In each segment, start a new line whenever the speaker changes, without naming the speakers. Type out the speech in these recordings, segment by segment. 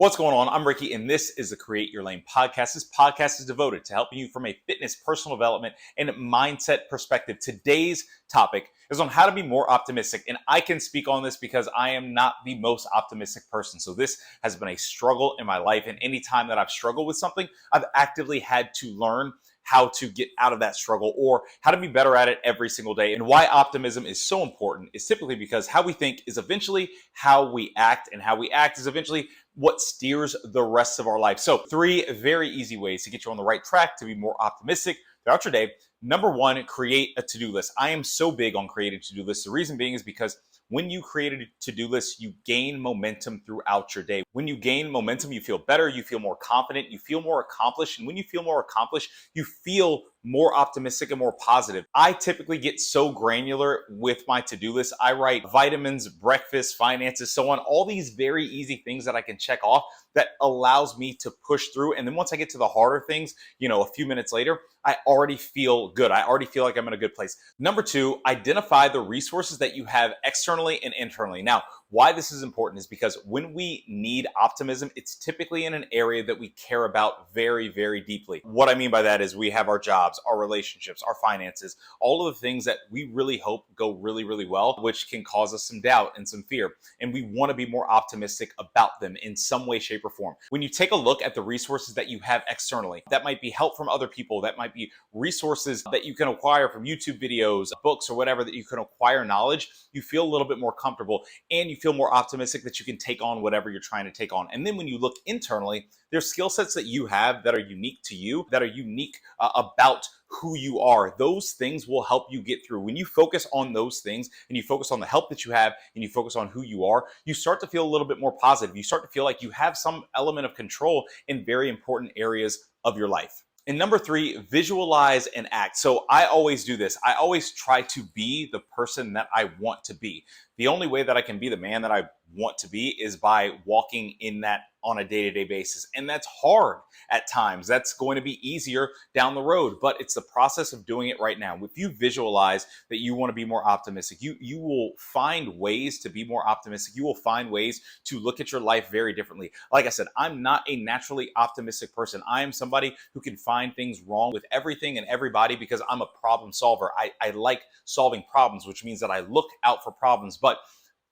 What's going on? I'm Ricky, and this is the Create Your Lane podcast. This podcast is devoted to helping you from a fitness, personal development, and mindset perspective. Today's topic is on how to be more optimistic, and I can speak on this because I am not the most optimistic person. So this has been a struggle in my life, and any time that I've struggled with something, I've actively had to learn how to get out of that struggle or how to be better at it every single day. And why optimism is so important is typically because how we think is eventually how we act, and how we act is eventually what steers the rest of our life. So 3 very easy ways to get you on the right track to be more optimistic throughout your day. Number 1, create a to-do list. I am so big on creating to-do lists. The reason being is because when you create a to-do list, you gain momentum throughout your day. When you gain momentum, you feel better, you feel more confident, you feel more accomplished. And when you feel more accomplished, you feel more optimistic and more positive. I typically get so granular with my to-do list. I write vitamins, breakfast, finances, so on, all these very easy things that I can check off that allows me to push through. And then once I get to the harder things, a few minutes later, I already feel good. I already feel like I'm in a good place. Number 2, identify the resources that you have externally and internally. Now, why this is important is because when we need optimism, it's typically in an area that we care about very, very deeply. What I mean by that is we have our jobs, our relationships, our finances, all of the things that we really hope go really, really well, which can cause us some doubt and some fear. And we want to be more optimistic about them in some way, shape, or form. When you take a look at the resources that you have externally, that might be help from other people, that might be resources that you can acquire from YouTube videos, books, or whatever, that you can acquire knowledge, you feel a little bit more comfortable and you feel more optimistic that you can take on whatever you're trying to take on. And then when you look internally, there's skill sets that you have that are unique to you, that are unique about who you are. Those things will help you get through. When you focus on those things and you focus on the help that you have and you focus on who you are, you start to feel a little bit more positive. You start to feel like you have some element of control in very important areas of your life. And number 3, visualize and act. So I always do this. I always try to be the person that I want to be. The only way that I can be the man that I want to be is by walking in that on a day-to-day basis. And that's hard at times. That's going to be easier down the road, but it's the process of doing it right now. If you visualize that you want to be more optimistic, you will find ways to be more optimistic. You will find ways to look at your life very differently. Like I said, I'm not a naturally optimistic person. I am somebody who can find things wrong with everything and everybody because I'm a problem solver. I like solving problems, which means that I look out for problems. But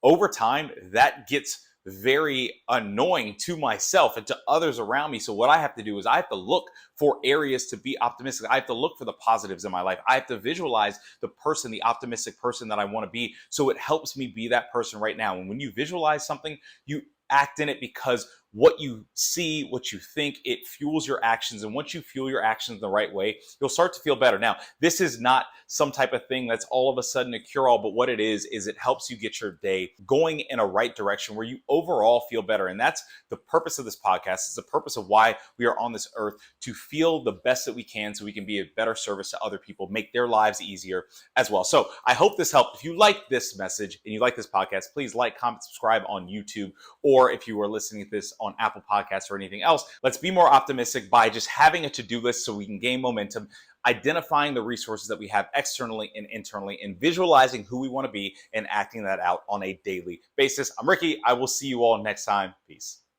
over time, that gets very annoying to myself and to others around me. So what I have to do is I have to look for areas to be optimistic. I have to look for the positives in my life. I have to visualize the person, the optimistic person that I want to be. So it helps me be that person right now. And when you visualize something, you act in it because what you see, what you think, it fuels your actions. And once you fuel your actions the right way, you'll start to feel better. Now, this is not some type of thing that's all of a sudden a cure-all, but what it is it helps you get your day going in a right direction where you overall feel better. And that's the purpose of this podcast. It's the purpose of why we are on this earth, to feel the best that we can so we can be a better service to other people, make their lives easier as well. So I hope this helped. If you like this message and you like this podcast, please like, comment, subscribe on YouTube, or if you are listening to this on Apple Podcasts or anything else. Let's be more optimistic by just having a to-do list so we can gain momentum, identifying the resources that we have externally and internally, and visualizing who we want to be and acting that out on a daily basis. I'm Ricky. I will see you all next time. Peace.